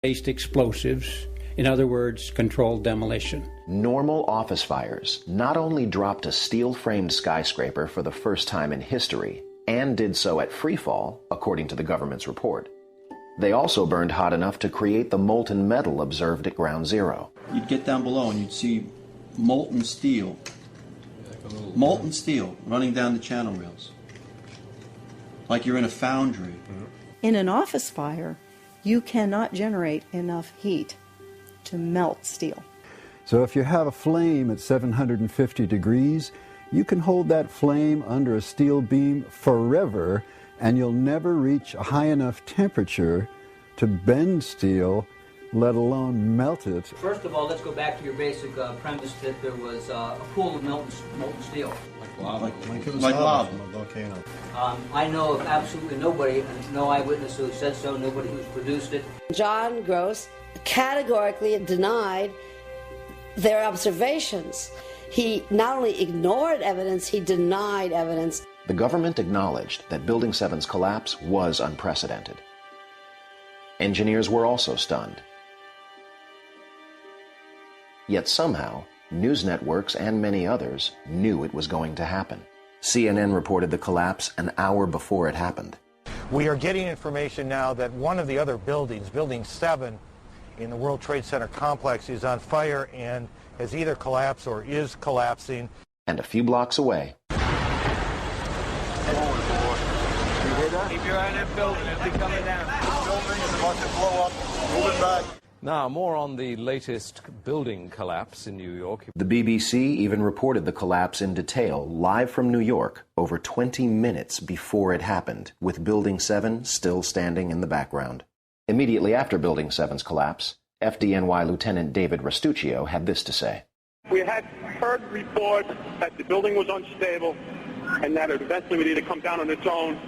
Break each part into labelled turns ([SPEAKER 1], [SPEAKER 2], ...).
[SPEAKER 1] based explosives, in other words, controlled demolition.
[SPEAKER 2] Normal office fires not only dropped a steel-framed skyscraper for the first time in history, and did so at freefall, according to the government's report. They also burned hot enough to create the molten metal observed at Ground Zero.
[SPEAKER 3] You'd get down below and you'd see molten steel running down the channel rails, like you're in a foundry.
[SPEAKER 4] In an office fire, you cannot generate enough heat to melt steel.
[SPEAKER 5] So if you have a flame at 750 degrees, you can hold that flame under a steel beam forever, and you'll never reach a high enough temperature to bend steel, let alone melt it.
[SPEAKER 6] First of all, let's go back to your basic premise that there was a pool of molten steel.
[SPEAKER 3] Like lava.
[SPEAKER 7] From a volcano.
[SPEAKER 6] I know of absolutely nobody, and no eyewitness who said so, nobody who's produced it.
[SPEAKER 8] John Gross categorically denied their observations. He not only ignored evidence, he denied evidence.
[SPEAKER 2] The government acknowledged that Building 7's collapse was unprecedented. Engineers were also stunned. Yet somehow, news networks and many others knew it was going to happen. CNN reported the collapse an hour before it happened.
[SPEAKER 9] We are getting information now that one of the other buildings, Building 7, in the World Trade Center complex is on fire and has either collapsed or is collapsing.
[SPEAKER 2] And a few blocks away,
[SPEAKER 10] Keep your eye on that building. It'll be coming down.
[SPEAKER 7] Building is about to blow up. Moving back.
[SPEAKER 11] Now, more on the latest building collapse in New York.
[SPEAKER 2] The BBC even reported the collapse in detail live from New York over 20 minutes before it happened, with Building 7 still standing in the background. Immediately after Building 7's collapse, FDNY Lieutenant David Rastuccio had this to say.
[SPEAKER 12] We had heard reports that the building was unstable and that it eventually would either come down on its own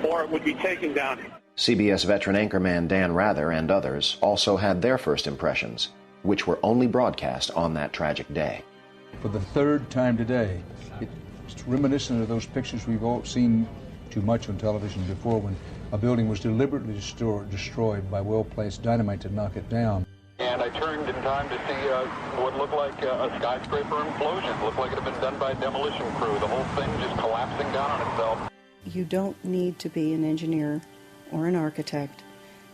[SPEAKER 12] or it would be taken down.
[SPEAKER 2] CBS veteran anchorman Dan Rather and others also had their first impressions, which were only broadcast on that tragic day.
[SPEAKER 13] For the third time today, it's reminiscent of those pictures we've all seen too much on television before, when a building was deliberately destroyed by well-placed dynamite to knock it down.
[SPEAKER 14] And I turned in time to see what looked like a skyscraper implosion. Looked like it had been done by a demolition crew. The whole thing just collapsing down on itself.
[SPEAKER 4] You don't need to be an engineer or an architect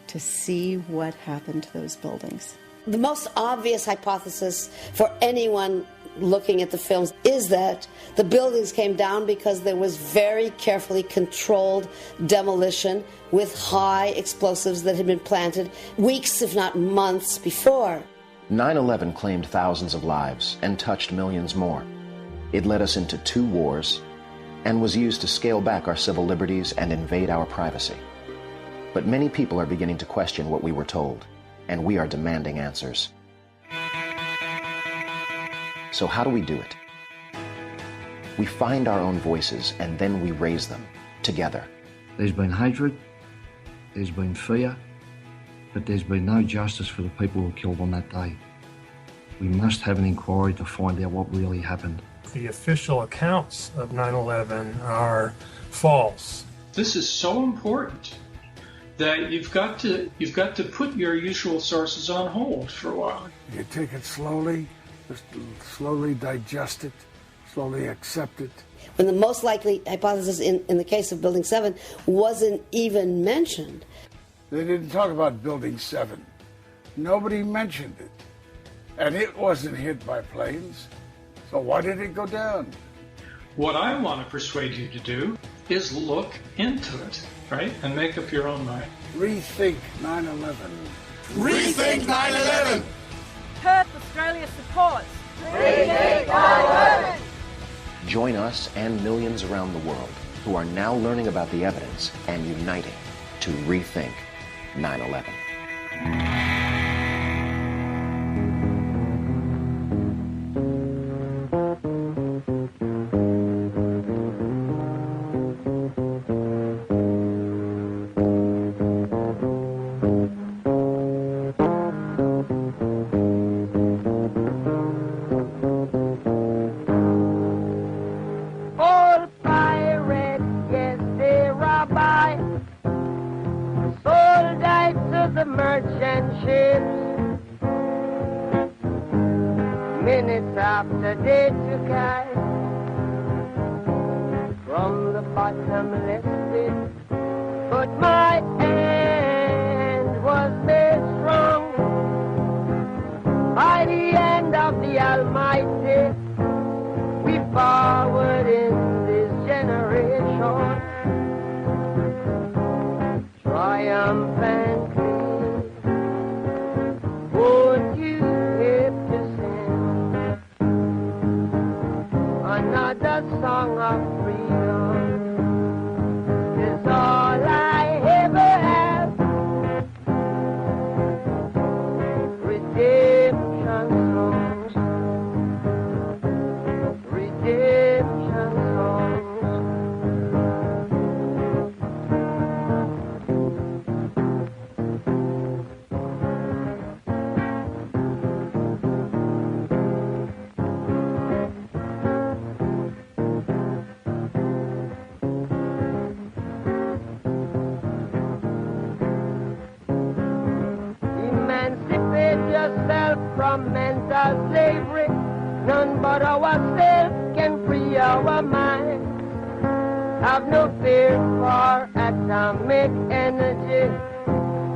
[SPEAKER 4] to see what happened to those buildings.
[SPEAKER 8] The most obvious hypothesis for anyone looking at the films is that the buildings came down because there was very carefully controlled demolition with high explosives that had been planted weeks, if not months, before.
[SPEAKER 2] 9/11 claimed thousands of lives and touched millions more. It led us into 2 wars and was used to scale back our civil liberties and invade our privacy. But many people are beginning to question what we were told, and we are demanding answers. So how do we do it? We find our own voices and then we raise them together.
[SPEAKER 15] There's been hatred, there's been fear, but there's been no justice for the people who were killed on that day. We must have an inquiry to find out what really happened.
[SPEAKER 16] The official accounts of 9/11 are false.
[SPEAKER 17] This is so important that you've got to put your usual sources on hold for a while.
[SPEAKER 18] You take it slowly, just slowly digest it, slowly accept it.
[SPEAKER 8] When the most likely hypothesis in the case of Building 7 wasn't even mentioned.
[SPEAKER 18] They didn't talk about Building 7. Nobody mentioned it. And it wasn't hit by planes. So why did it go down?
[SPEAKER 17] What I want to persuade you to do is look into it, right? And make up your own mind.
[SPEAKER 18] Rethink 9/11.
[SPEAKER 7] Rethink 9/11!
[SPEAKER 19] Perth, Australia supports.
[SPEAKER 7] Rethink 9/11!
[SPEAKER 2] Join us and millions around the world who are now learning about the evidence and uniting to rethink 9/11.
[SPEAKER 20] ships. Minutes after they took I from the bottomless pit, but my hand was made strong by the hand of the Almighty. We forward in this generation, triumphantly. Won't you help to sing another song of freedom? Is all I ever have. Redemption songs, redemption songs. Emancipate yourself from mental slavery. None but ourselves can free our mind. Have no fear for atomic energy,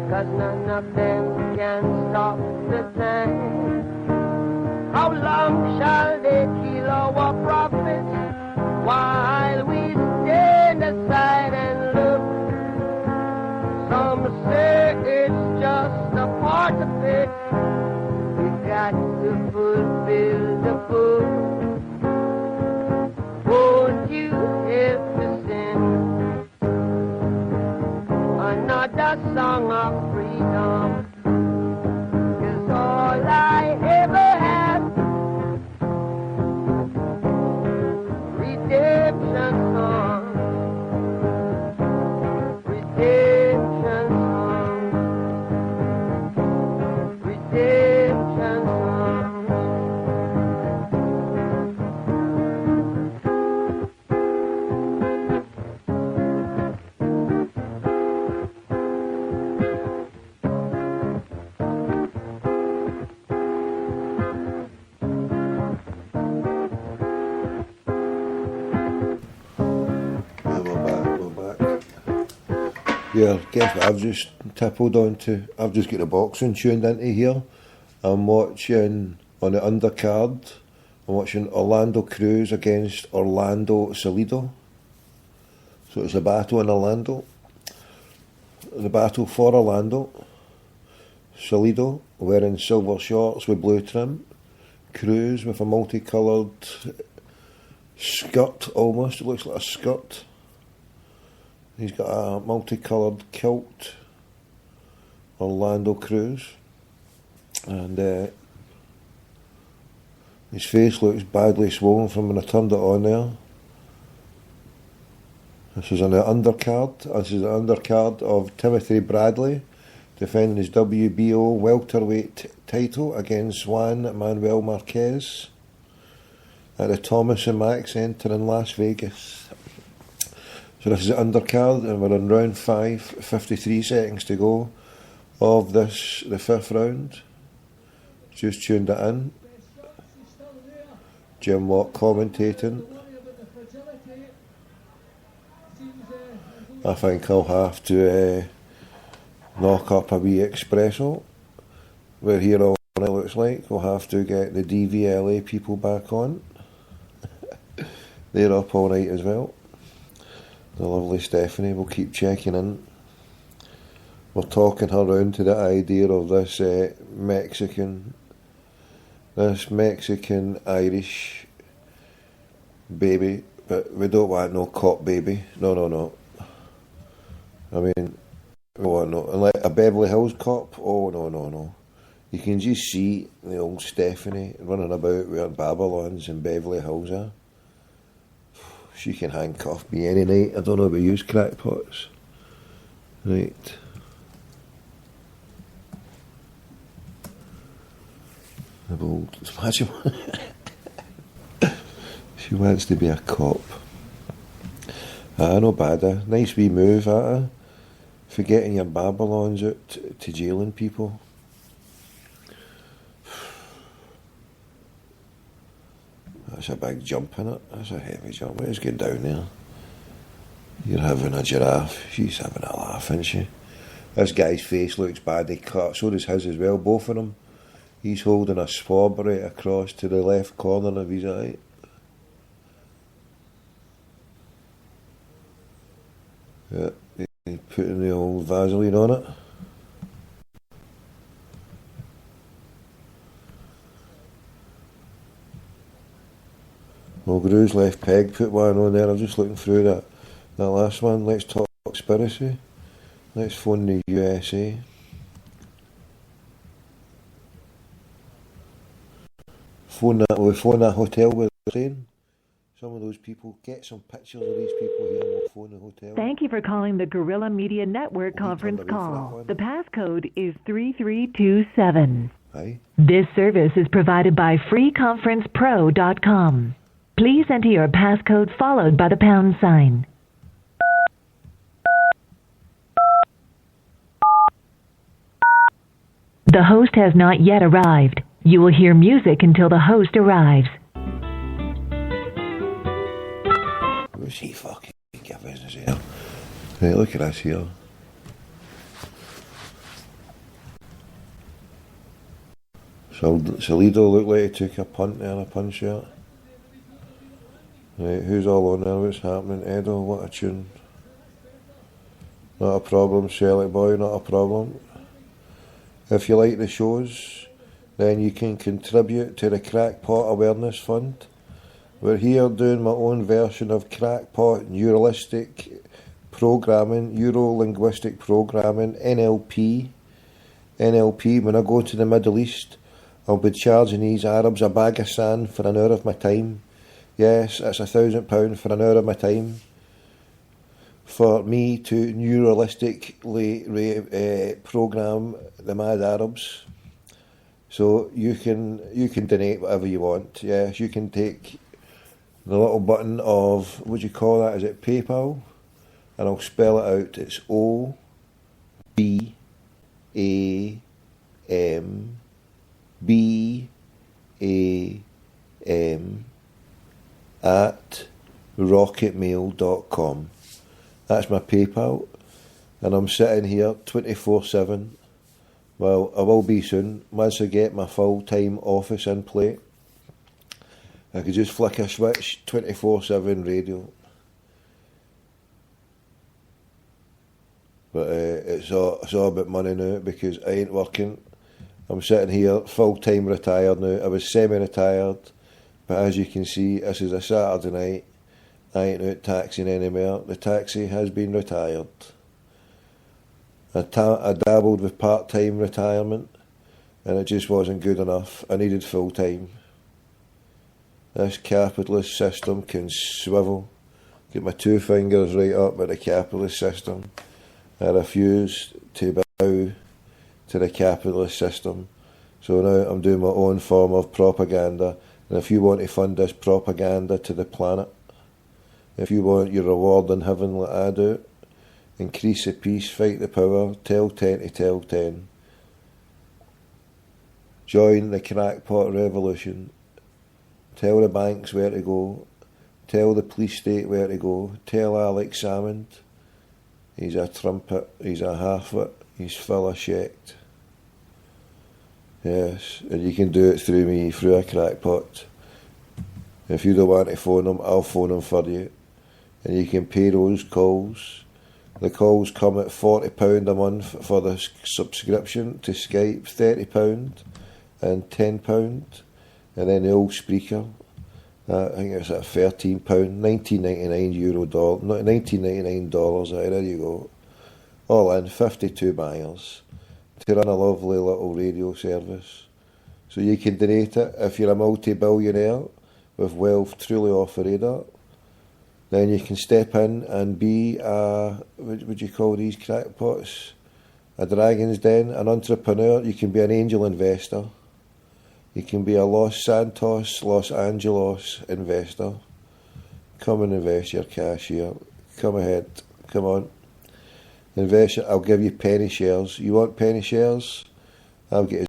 [SPEAKER 20] 'cause none of them can stop the time. How long shall they kill our prophets while we stand aside and look? Some say it's just a part of it. We got to fulfill the book. Won't you help to sing another song of freedom? 'Cause all I ever have, redemption song, redemption song, redemption song.
[SPEAKER 21] Yeah, guess what I've just tippled onto? I've just got the boxing tuned into here. I'm watching, on the undercard, I'm watching Orlando Cruz against Orlando Salido. So it's a battle in Orlando. The battle for Orlando. Salido wearing silver shorts with blue trim. Cruz with a multicoloured skirt almost, it looks like a skirt. He's got a multicoloured kilt, Orlando Cruz, and his face looks badly swollen from when I turned it on there. This is on the undercard. This is the undercard of Timothy Bradley defending his WBO welterweight title against Juan Manuel Marquez at the Thomas and Mack Centre in Las Vegas. So this is the undercard, and we're in round 5, 53 seconds to go of this, the 5th round. Just tuned it in. Jim Watt commentating. I think I'll have to knock up a wee espresso. We're here all night, it looks like. We'll have to get the DVLA people back on. They're up all night as well. The lovely Stephanie will keep checking in. We're talking her round to the idea of this Mexican-Irish baby, but we don't want no cop baby. No. I mean, we want no, like a Beverly Hills cop. Oh no. You can just see the old Stephanie running about with her Babylons in Beverly Hills. She can handcuff me any night. I don't know about you crackpots. Right. Imagine. She wants to be a cop. No bad. Nice wee move at her. For getting your Babylons out to jailing people. That's a big jump in it. That's a heavy jump. Let's get down there. You're having a giraffe. She's having a laugh, isn't she? This guy's face looks badly cut. So does his as well, both of them. He's holding a swab right across to the left corner of his eye. Yeah, he's putting the old Vaseline on it. Well, Gru's left peg put one on there. I'm just looking through that last one. Let's talk conspiracy. Let's phone the USA. Phone that hotel where they're staying. Some of those people, get some pictures of these people here and we'll phone the hotel.
[SPEAKER 1] Thank you for calling the Guerrilla Media Network conference call. The passcode is 3327.
[SPEAKER 21] Aye.
[SPEAKER 1] This service is provided by freeconferencepro.com. Please enter your passcode followed by the pound sign. The host has not yet arrived. You will hear music until the host arrives.
[SPEAKER 21] Who's he fucking get business here? Right, look at us here. So Salido looked like he took a punt there, a punch shot. Right, who's all on there? What's happening? Edo, what a tune. Not a problem, Shelly boy, not a problem. If you like the shows, then you can contribute to the Crackpot Awareness Fund. We're here doing my own version of Crackpot Neuralistic Programming, Neuro-Linguistic Programming, NLP. NLP, when I go to the Middle East, I'll be charging these Arabs a bag of sand for an hour of my time. Yes, it's £1,000 for an hour of my time for me to neuralistically program the mad Arabs. So you can donate whatever you want. Yes, you can take the little button of, what do you call that? Is it PayPal? And I'll spell it out. It's OBAMBAM at rocketmail.com. That's my PayPal, and I'm sitting here 24/7. Well, I will be soon. Once I get my full-time office in play, I could just flick a switch, 24/7 radio. But it's all about money now because I ain't working. I'm sitting here full-time retired now. I was semi-retired, but as you can see, this is a Saturday night. I ain't out taxiing anymore. The taxi has been retired. I dabbled with part-time retirement and it just wasn't good enough. I needed full-time. This capitalist system can swivel. Get my two fingers right up at the capitalist system. I refuse to bow to the capitalist system. So now I'm doing my own form of propaganda. And if you want to fund this propaganda to the planet, if you want your reward in heaven like I do, increase the peace, fight the power, tell 10 to tell 10. Join the crackpot revolution. Tell the banks where to go. Tell the police state where to go. Tell Alex Salmond. He's a trumpet, he's a half-wit, he's full of shit. Yes, and you can do it through me, through a crackpot. If you don't want to phone them, I'll phone them for you. And you can pay those calls. The calls come at £40 a month for the subscription to Skype, £30 and £10. And then the old Spreaker, I think it's at £13, $19.99 $19.99, there you go. All in, 52 buyers to run a lovely little radio service. So you can donate it if you're a multi-billionaire with wealth truly off the radar. Then you can step in and be a, what would you call these crackpots? A Dragon's Den, an entrepreneur. You can be an angel investor. You can be a Los Santos, Los Angeles investor. Come and invest your cash here. Come ahead. Come on. Invest it. I'll give you penny shares. You want penny shares? I'll get